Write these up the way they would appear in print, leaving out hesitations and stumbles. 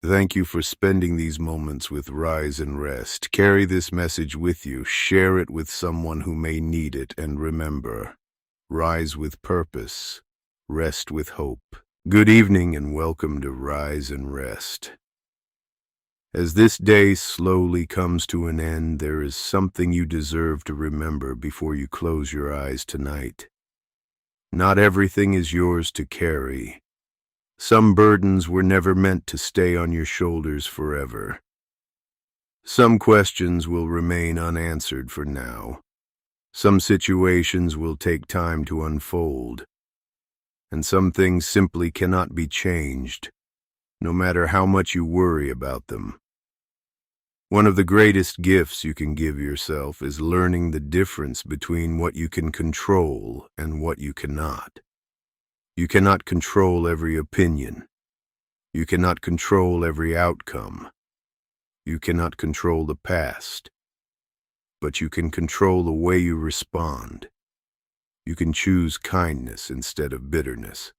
Thank you for spending these moments with Rise and Rest. Carry this message with you. Share it with someone who may need it. And remember, rise with purpose, rest with hope. Good evening and welcome to Rise and Rest. As this day slowly comes to an end, there is something you deserve to remember before you close your eyes tonight. Not everything is yours to carry. Some burdens were never meant to stay on your shoulders forever. Some questions will remain unanswered for now. Some situations will take time to unfold. And some things simply cannot be changed, no matter how much you worry about them. One of the greatest gifts you can give yourself is learning the difference between what you can control and what you cannot. You cannot control every opinion. You cannot control every outcome. You cannot control the past. But you can control the way you respond. You can choose kindness instead of bitterness,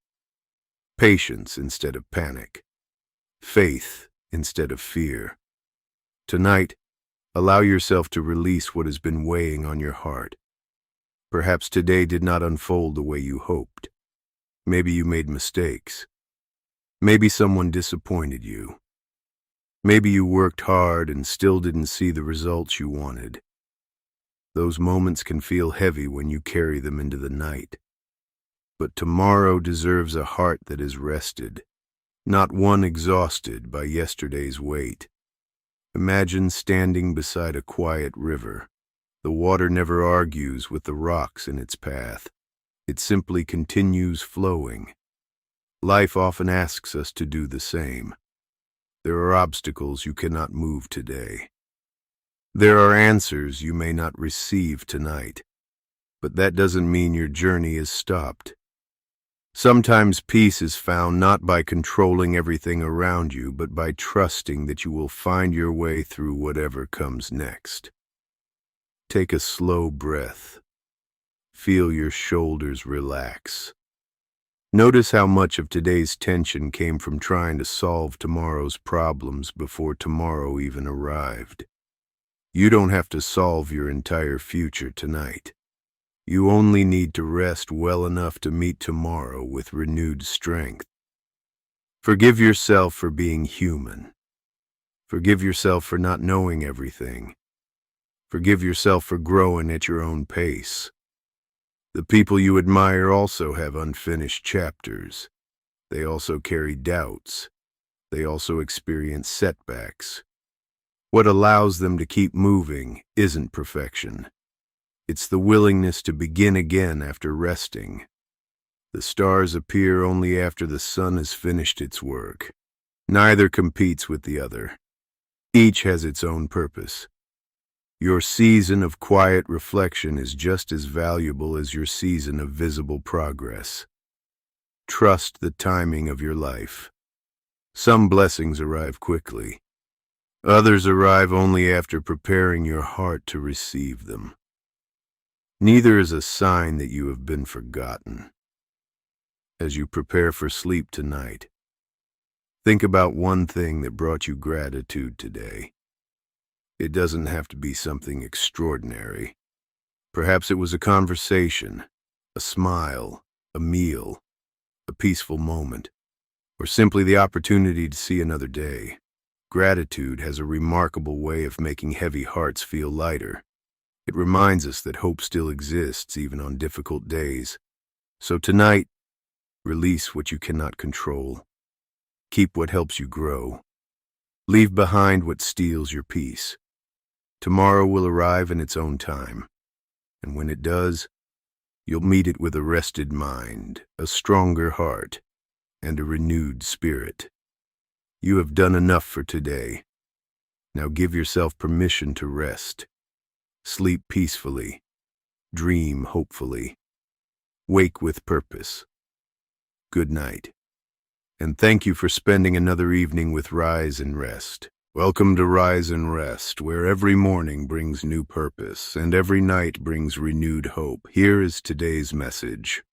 patience instead of panic, faith instead of fear. Tonight, allow yourself to release what has been weighing on your heart. Perhaps today did not unfold the way you hoped. Maybe you made mistakes. Maybe someone disappointed you. Maybe you worked hard and still didn't see the results you wanted. Those moments can feel heavy when you carry them into the night. But tomorrow deserves a heart that is rested, not one exhausted by yesterday's weight. Imagine standing beside a quiet river. The water never argues with the rocks in its path. It simply continues flowing. Life often asks us to do the same. There are obstacles you cannot move today. There are answers you may not receive tonight. But that doesn't mean your journey is stopped. Sometimes peace is found not by controlling everything around you, but by trusting that you will find your way through whatever comes next. Take a slow breath. Feel your shoulders relax. Notice how much of today's tension came from trying to solve tomorrow's problems before tomorrow even arrived. You don't have to solve your entire future tonight. You only need to rest well enough to meet tomorrow with renewed strength. Forgive yourself for being human. Forgive yourself for not knowing everything. Forgive yourself for growing at your own pace. The people you admire also have unfinished chapters. They also carry doubts. They also experience setbacks. What allows them to keep moving isn't perfection. It's the willingness to begin again after resting. The stars appear only after the sun has finished its work. Neither competes with the other. Each has its own purpose. Your season of quiet reflection is just as valuable as your season of visible progress. Trust the timing of your life. Some blessings arrive quickly. Others arrive only after preparing your heart to receive them. Neither is a sign that you have been forgotten. As you prepare for sleep tonight, think about one thing that brought you gratitude today. It doesn't have to be something extraordinary. Perhaps it was a conversation, a smile, a meal, a peaceful moment, or simply the opportunity to see another day. Gratitude has a remarkable way of making heavy hearts feel lighter. It reminds us that hope still exists even on difficult days. So tonight, release what you cannot control. Keep what helps you grow. Leave behind what steals your peace. Tomorrow will arrive in its own time, and when it does, you'll meet it with a rested mind, a stronger heart, and a renewed spirit. You have done enough for today. Now give yourself permission to rest. Sleep peacefully. Dream hopefully. Wake with purpose. Good night. And thank you for spending another evening with Rise and Rest. Welcome to Rise and Rest, where every morning brings new purpose and every night brings renewed hope. Here is today's message.